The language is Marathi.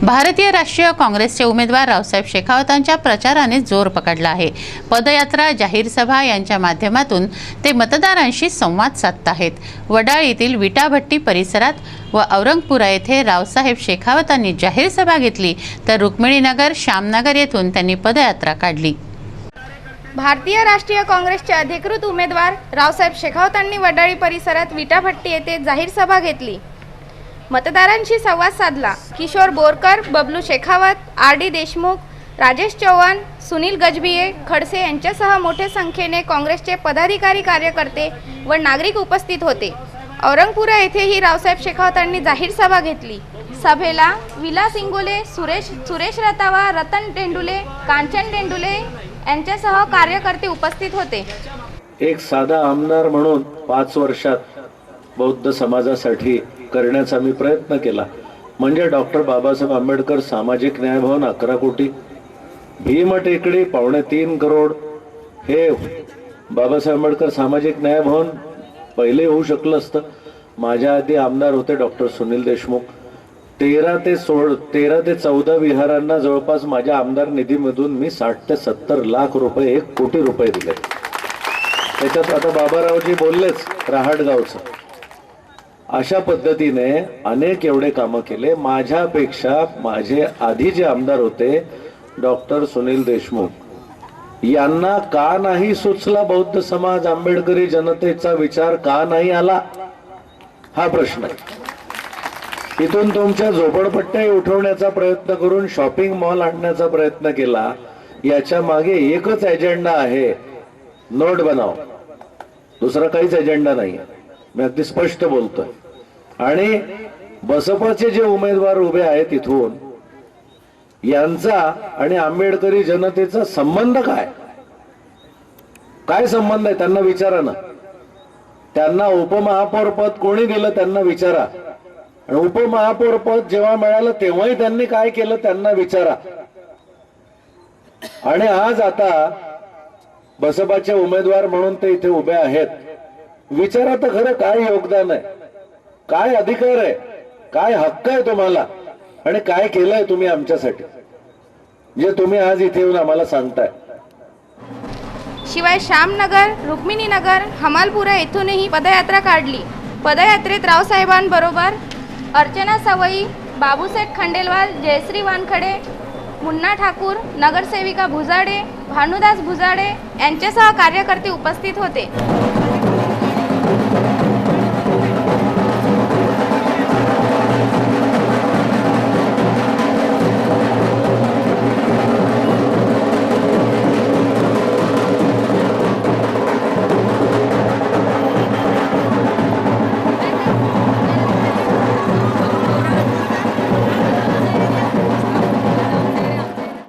भारतीय राष्ट्रीय काँग्रेसचे उमेदवार रावसाहेब शेखावतांच्या प्रचाराने जोर पकडला आहे। पदयात्रा, जाहीर सभा यांच्या माध्यमातून ते मतदारांशी संवाद साधत आहेत। वडाळ येथील विटाभट्टी परिसरात व औरंगपुरा येथे रावसाहेब शेखावतांनी जाहीर सभा घेतली, तर रुक्मिणीनगर, श्यामनगर येथून त्यांनी पदयात्रा काढली। भारतीय राष्ट्रीय काँग्रेसचे अधिकृत उमेदवार रावसाहेब शेखावतांनी वडाळी परिसरात विटाभट्टी येथे जाहीर सभा घेतली, मतदारांशी संवाद साधला। किशोर बोरकर, बबलू शेखावत, आर.डी. देशमुख, राजेश चव्हाण, सुनील गजभिये, खडसे यांच्यासह मोठ्या संख्येने काँग्रेसचे पदाधिकारी, कार्यकर्ते व नागरिक उपस्थित होते। औरंगपुरा येथेही रावसाहेब शेखावतांनी जाहीर सभा घेतली। सभेला विलास इंगोले, सुरेश रतावा, रतन टेंडुले, कांचन टेंडुले यांच्यासह कार्यकर्ते उपस्थित होते। एक साधा आमदार म्हणून 5 वर्षात बौद्ध समाजासाठी करण्याचा मी प्रयत्न केला। म्हणजे डॉक्टर बाबासाहेब आंबेडकर सामाजिक न्याय भवन 11 कोटी, भीम टेकडी 3.25 करोड, हे बाबासाहेब आंबेडकर सामाजिक न्याय भवन पहिले होऊ शकलं असतं। माझ्या आधी आमदार होते डॉक्टर सुनील देशमुख। 13 ते 14 विहारांना जवळपास माझ्या आमदार निधीमधून मी 60 ते 70 लाख रुपये, 1 कोटी रुपये दिले। त्याच्यात आता बाबारावजी बोललेच रहाटगावचं। अशा पद्धतीने अनेक एवढे कामं केले। माझ्यापेक्षा माझे आधी जे आमदार होते डॉक्टर सुनील देशमुख यांना का नाही सुचला बौद्ध समाज, आंबेडकरी जनतेचा विचार का नाही आला, हा प्रश्न आहे। इथून तुमच्या झोपडपट्ट्या उठवण्याचा प्रयत्न करून शॉपिंग मॉल आणण्याचा प्रयत्न केला। याच्या मागे एकच एजेंडा आहे, नोट बनाव, दुसरा काहीच एजेंडा नाही। मी अगदी स्पष्ट बोलतोय। आणि बसपाचे जे उमेदवार उभे आहेत इथून, यांचा आणि आंबेडकरी जनतेचा संबंध काय संबंध आहे त्यांना विचारा ना। त्यांना उपमहापौर पद कोणी दिलं त्यांना विचारा, आणि उपमहापौर पद जेव्हा मिळालं तेव्हाही त्यांनी काय केलं त्यांना विचारा। आणि आज आता बसपाचे उमेदवार म्हणून ते इथे उभे आहेत, विचारा तर खरं काय योगदान आहे, काय अधिकार आहे, काय हक्क आहे तुम्हाला, आणि काय केलंय तुम्ही आमच्यासाठी, जे तुम्ही आज इथे येऊन आम्हाला सांगताय। शिवाय श्यामनगर, रुक्मिणीनगर, हमालपुरा येथूनही पदयात्रा काढली। पदयात्रेत रावसाहेबांबरोबर अर्चना सवई, बाबूसेठ खंडेलवाल, जयश्री वानखडे, मुन्ना ठाकूर, नगरसेविका भुजाडे, भानुदास भुजाडे यांच्यासह कार्यकर्ते उपस्थित होते।